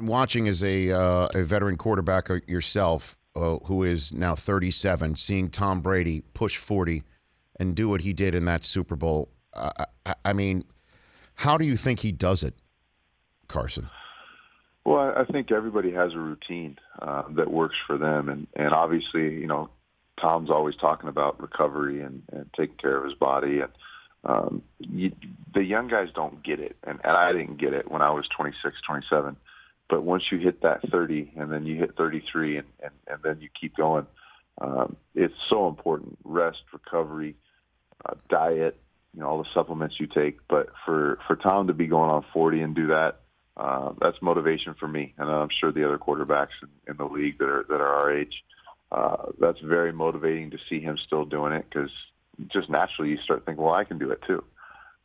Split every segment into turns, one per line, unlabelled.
watching as a veteran quarterback yourself, who is now 37, seeing Tom Brady push 40 and do what he did in that Super Bowl. I mean, how do you think he does it, Carson?
Well, I think everybody has a routine that works for them. And obviously, you know, Tom's always talking about recovery and taking care of his body. And the young guys don't get it. And I didn't get it when I was 26, 27. But once you hit that 30 and then you hit 33 and then you keep going, it's so important. Rest, recovery, diet, you know, all the supplements you take. But for Tom to be going on 40 and do that, that's motivation for me, and I'm sure the other quarterbacks in the league that are our age. That's very motivating to see him still doing it, because just naturally you start thinking, well, I can do it too.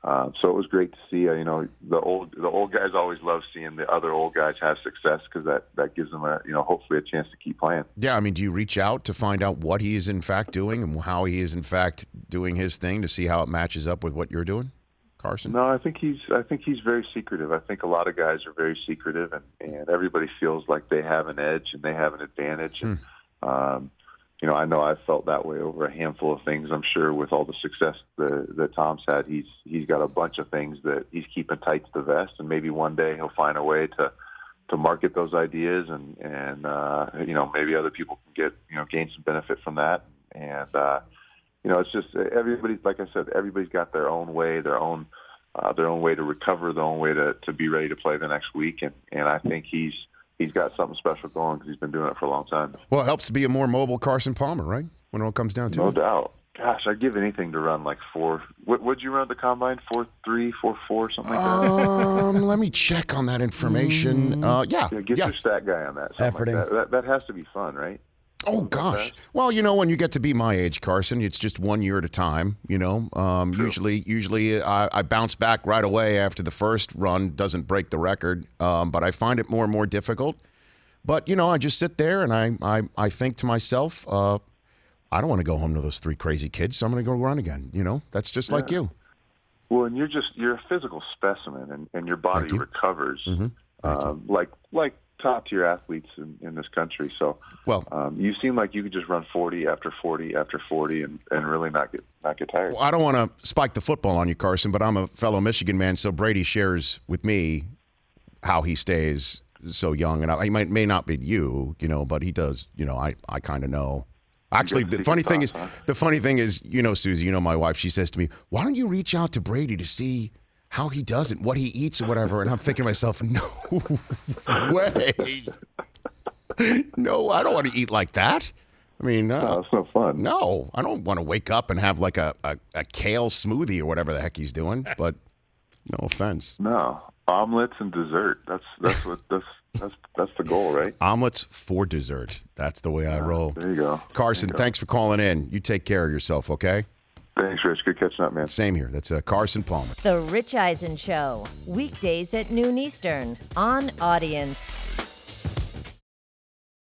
So it was great to see. You know, the old guys always love seeing the other old guys have success, because that gives them hopefully a chance to keep playing. Yeah,
I mean, do you reach out to find out what he is in fact doing and how he is in fact doing his thing to see how it matches up with what you're doing, Carson?
No, I think he's very secretive. I think a lot of guys are very secretive, and everybody feels like they have an edge and they have an advantage. And, you know I felt that way over a handful of things. I'm sure with all the success that Tom's had, he's got a bunch of things that he's keeping tight to the vest, and maybe one day he'll find a way to market those ideas, and you know, maybe other people can gain some benefit from that. And you know, it's just everybody's, like I said, everybody's got their own way, their own way to recover, their own way to be ready to play the next week. And I think he's got something special going, because he's been doing it for a long time.
Well, it helps to be a more mobile Carson Palmer, right? When it all comes down to it.
No doubt. Gosh, I'd give anything to run like 4. What'd you run at the combine? 4.3, 4.4, something like that?
Let me check on that information.
Get your stat guy on that. Something like that. That has to be fun, right?
Oh, gosh. Well, you know, when you get to be my age, Carson, it's just 1 year at a time, you know. Usually I bounce back right away after the first run doesn't break the record, but I find it more and more difficult. But, you know, I just sit there and I think to myself, I don't want to go home to those 3 crazy kids, so I'm going to go run again. You know, that's just like you.
Well, and you're a physical specimen, and your body recovers like top-tier athletes in this country. So, you seem like you could just run 40 after 40 after 40 and really not get tired.
Well, I don't want to spike the football on you, Carson, but I'm a fellow Michigan man, so Brady shares with me how he stays so young. And he may not be you, you know, but he does. You know, I kind of know. Actually, the funny thing is, you know, Susie, you know, my wife, she says to me, "Why don't you reach out to Brady to see how he does it, what he eats or whatever?" And I'm thinking to myself, no way. No, I don't want to eat like that. I mean,
no, it's no fun.
No, I don't want to wake up and have like a kale smoothie or whatever the heck he's doing, but no offense.
No, omelets and dessert. That's the goal, right?
Omelets for dessert. That's the way I roll.
There you go.
Carson, thanks for calling in. You take care of yourself, okay?
Thanks, Rich. Good catching up, man.
Same here. That's Carson Palmer.
The Rich Eisen Show, weekdays at noon Eastern on Audience.